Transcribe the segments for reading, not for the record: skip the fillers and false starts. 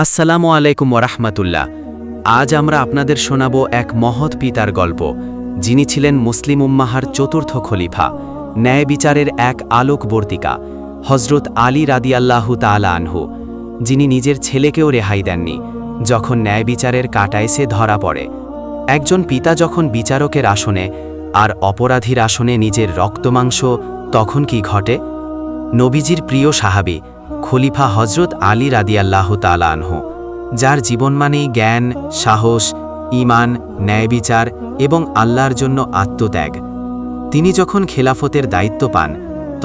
আসসালামু আলাইকুম ওয়ারাহমাতুল্লাহ। আজ আমরা আপনাদের শোনাব এক মহৎ পিতার গল্প, যিনি ছিলেন মুসলিম উম্মাহার চতুর্থ খলিফা, ন্যায় বিচারের এক আলোকবর্তিকা, হজরত আলী রাদিয়াল্লাহু তাআলা আনহু, যিনি নিজের ছেলেকেও রেহাই দেননি যখন ন্যায় বিচারের কাঁটায় সে ধরা পড়ে। একজন পিতা যখন বিচারকের আসনে আর অপরাধীর আসনে নিজের রক্তমাংস, তখন কি ঘটে? নবীজির প্রিয় সাহাবী খলিফা হজরত আলী রাদিয়াল্লাহু তাআলা আনহু, যার জীবন মানেই জ্ঞান, সাহস, ঈমান, ন্যায় বিচার এবং আল্লাহর জন্য আত্মত্যাগ। তিনি যখন খেলাফতের দায়িত্ব পান,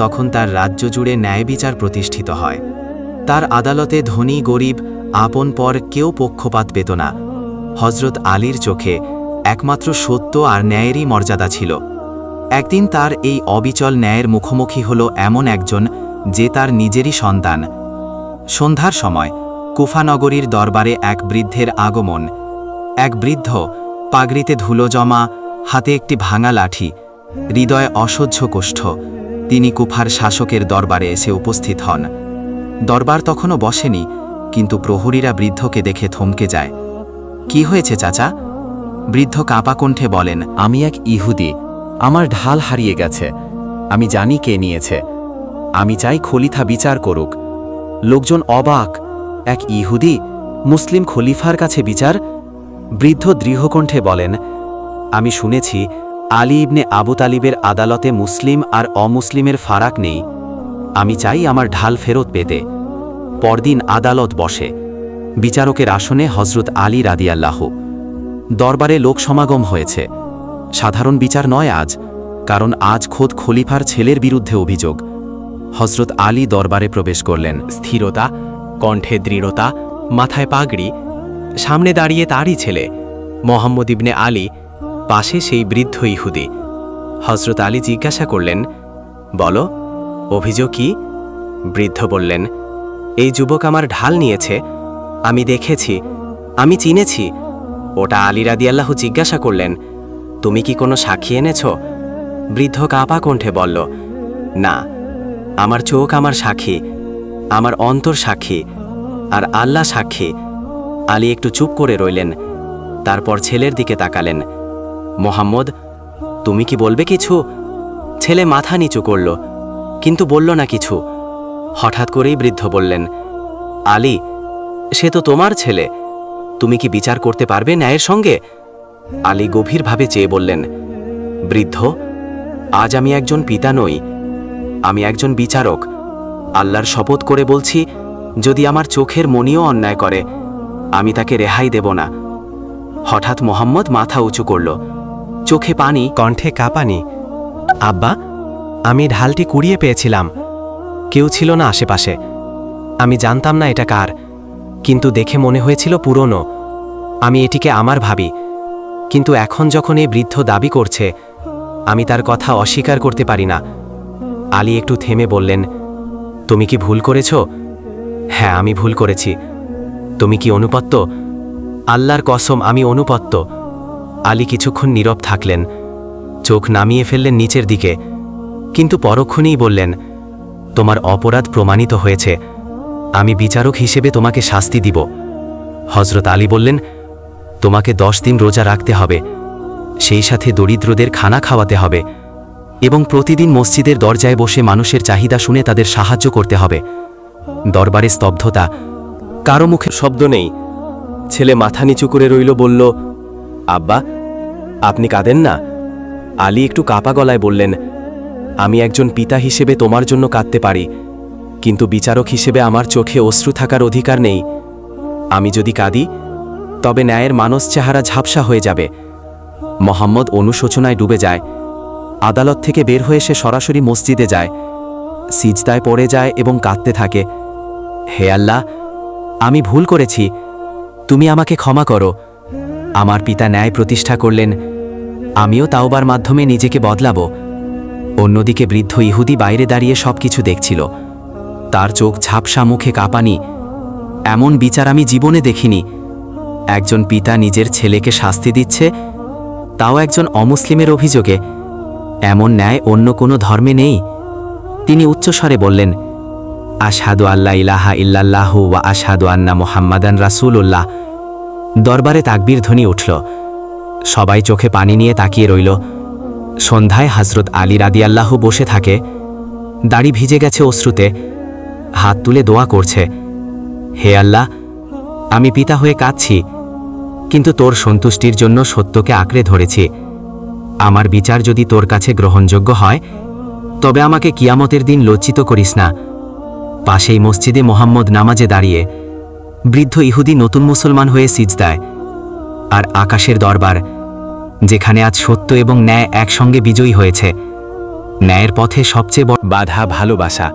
তখন তার রাজ্য জুড়ে ন্যায় বিচার প্রতিষ্ঠিত হয়। তার আদালতে ধনী গরিব, আপন পর কেউ পক্ষপাত পেত না। হজরত আলীর চোখে একমাত্র সত্য আর ন্যায়েরই মর্যাদা ছিল। একদিন তার এই অবিচল ন্যায়ের মুখোমুখি হল এমন একজন যে তার নিজেরই সন্তান। সন্ধ্যার সময় কুফা নগরীর দরবারে এক বৃদ্ধের আগমন। এক বৃদ্ধ, পাগড়িতে ধুলো জমা, হাতে একটি ভাঙা লাঠি, হৃদয়ে অসহ্য কষ্ট। তিনি কুফার শাসকের দরবারে এসে উপস্থিত হন। দরবার তখনও বসেনি, কিন্তু প্রহরীরা বৃদ্ধকে দেখে থমকে যায়। কি হয়েছে চাচা? বৃদ্ধ কাঁপা কণ্ঠে বলেন, আমি এক ইহুদি, আমার ঢাল হারিয়ে গেছে। আমি জানি কে নিয়েছে। আমি চাই খলিফা বিচার করুক। লোকজন অবাক, এক ইহুদি মুসলিম খলিফার কাছে বিচার? বৃদ্ধ দৃঢ়কণ্ঠে বলেন, আমি শুনেছি আলী ইবনে আবু তালিবের আদালতে মুসলিম আর অমুসলিমের ফারাক নেই। আমি চাই আমার ঢাল ফেরত পেতে। পরদিন আদালত বসে। বিচারকের আসনে হজরত আলী রাদিয়াল্লাহু। দরবারে লোক সমাগম হয়েছে। সাধারণ বিচার নয় আজ, কারণ আজ খোদ খলিফার ছেলের বিরুদ্ধে অভিযোগ। হজরত আলী দরবারে প্রবেশ করলেন। স্থিরতা, কণ্ঠে দৃঢ়তা, মাথায় পাগড়ি। সামনে দাঁড়িয়ে তারই ছেলে মোহাম্মদ ইবনে আলী, পাশে সেই বৃদ্ধ ইহুদি। হজরত আলী জিজ্ঞাসা করলেন, বলো, অভিযোগ কি? বৃদ্ধ বললেন, এই যুবক আমার ঢাল নিয়েছে। আমি দেখেছি, আমি চিনেছি। ওটা আলী রাদিয়াল্লাহু। জিজ্ঞাসা করলেন, তুমি কি কোনো সাক্ষী এনেছ? বৃদ্ধ কাঁপা কণ্ঠে বলল, না, আমার চোখ আমার সাক্ষী, আমার অন্তর সাক্ষী, আর আল্লাহ সাক্ষী। আলী একটু চুপ করে রইলেন, তারপর ছেলের দিকে তাকালেন। মোহাম্মদ, তুমি কি বলবে কিছু? ছেলে মাথা নিচু করল, কিন্তু বলল না কিছু। হঠাৎ করেই বৃদ্ধ বললেন, আলী, সে তো তোমার ছেলে। তুমি কি বিচার করতে পারবে ন্যায়ের সঙ্গে? আলী গভীরভাবে চেয়ে বললেন, বৃদ্ধ, আজ আমি একজন পিতা নই, আমি একজন বিচারক। আল্লাহর শপথ করে বলছি, যদি আমার চোখের মনিও অন্যায় করে, আমি তাকে রেহাই দেব না। হঠাৎ মোহাম্মদ মাথা উঁচু করল, চোখে পানি, কণ্ঠে কাঁপানি। আব্বা, আমি ঢালটি কুড়িয়ে পেয়েছিলাম। কেউ ছিল না আশেপাশে। আমি জানতাম না এটা কার, কিন্তু দেখে মনে হয়েছিল পুরনো। আমি এটিকে আমার ভাবি, কিন্তু এখন যখন এই বৃদ্ধ দাবি করছে, আমি তার কথা অস্বীকার করতে পারি না। আলী একটু থেমে বললেন, তুমি কি ভুল করেছ? হ্যাঁ, আমি ভুল করেছি। তুমি কি অনুপত্ত? আল্লাহর কসম, আমি অনুপত্ত। আলী কিছুক্ষণ নীরব থাকলেন, চোখ নামিয়ে ফেললেন নিচের দিকে, কিন্তু পরক্ষণেই বললেন, তোমার অপরাধ প্রমাণিত হয়েছে। আমি বিচারক হিসেবে তোমাকে শাস্তি দিব। হজরত আলী বললেন, তোমাকে 10 দিন রোজা রাখতে হবে, সেই সাথে দরিদ্রদের খানা খাওয়াতে হবে, এবং প্রতিদিন মসজিদের দরজায় বসে মানুষের চাহিদা শুনে তাদের সাহায্য করতে হবে। দরবারে স্তব্ধতা, কারো মুখে শব্দ নেই। ছেলে মাথা নিচু করে রইল, বলল, আব্বা, আপনি কাঁদেন না? আলী একটু কাঁপা গলায় বললেন, আমি একজন পিতা হিসেবে তোমার জন্য কাঁদতে পারি, কিন্তু বিচারক হিসেবে আমার চোখে অশ্রু থাকার অধিকার নেই। আমি যদি কাঁদি, তবে ন্যায়ের মানস চেহারা ঝাপসা হয়ে যাবে। মোহাম্মদ অনুশোচনায় ডুবে যায়। আদালত থেকে বের হয়ে সে সরাসরি মসজিদে যায়, সিজদায় পড়ে যায় এবং কাঁদতে থাকে, হে আল্লাহ, আমি ভুল করেছি, তুমি আমাকে ক্ষমা করো। আমার পিতা ন্যায় প্রতিষ্ঠা করলেন, আমিও তাওবার মাধ্যমে নিজেকে বদলাব। অন্যদিকে বৃদ্ধ ইহুদি বাইরে দাঁড়িয়ে সবকিছু দেখছিল। তার চোখ ঝাপসা, মুখে কাঁপানি। এমন বিচার আমি জীবনে দেখিনি। একজন পিতা নিজের ছেলেকে শাস্তি দিচ্ছে, তাও একজন অমুসলিমের অভিযোগে। এমন ন্যায় অন্য কোনো ধর্মে নেই। তিনি উচ্চস্বরে বললেন, আশহাদু আল্লা ইলাহা ইল্লাল্লাহু ওয়া আশহাদু আন্না মুহাম্মাদান রাসূলুল্লাহ। দরবারে তাকবীর ধ্বনি উঠল। সবাই চোখে পানি নিয়ে তাকিয়ে রইল। সন্ধ্যায় হযরত আলী রাদিয়াল্লাহু বসে থাকে, দাড়ি ভিজে গেছে অশ্রুতে, হাত তুলে দোয়া করছে, হে আল্লাহ, আমি পিতা হয়ে কাঁদছি, কিন্তু তোর সন্তুষ্টির জন্য সত্যকে আঁকড়ে ধরেছি। আমার বিচার যদি তোর কাছে গ্রহণযোগ্য হয়, তবে আমাকে কিয়ামতের দিন লজ্জিত করিস না। পাশেই মসজিদে মোহাম্মদ নামাজে দাঁড়িয়ে, বৃদ্ধ ইহুদি নতুন মুসলমান হয়ে সিজদায়। আর আকাশের দরবার, যেখানে আজ সত্য এবং ন্যায় একসঙ্গে বিজয়ী হয়েছে। ন্যায়ের পথে সবচেয়ে বড় বাধা ভালোবাসা,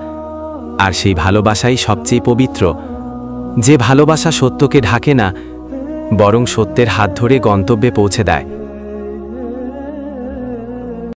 আর সেই ভালোবাসাই সবচেয়ে পবিত্র। যে ভালোবাসা সত্যকে ঢাকে না, বরং সত্যের হাত ধরে গন্তব্যে পৌঁছে দেয়।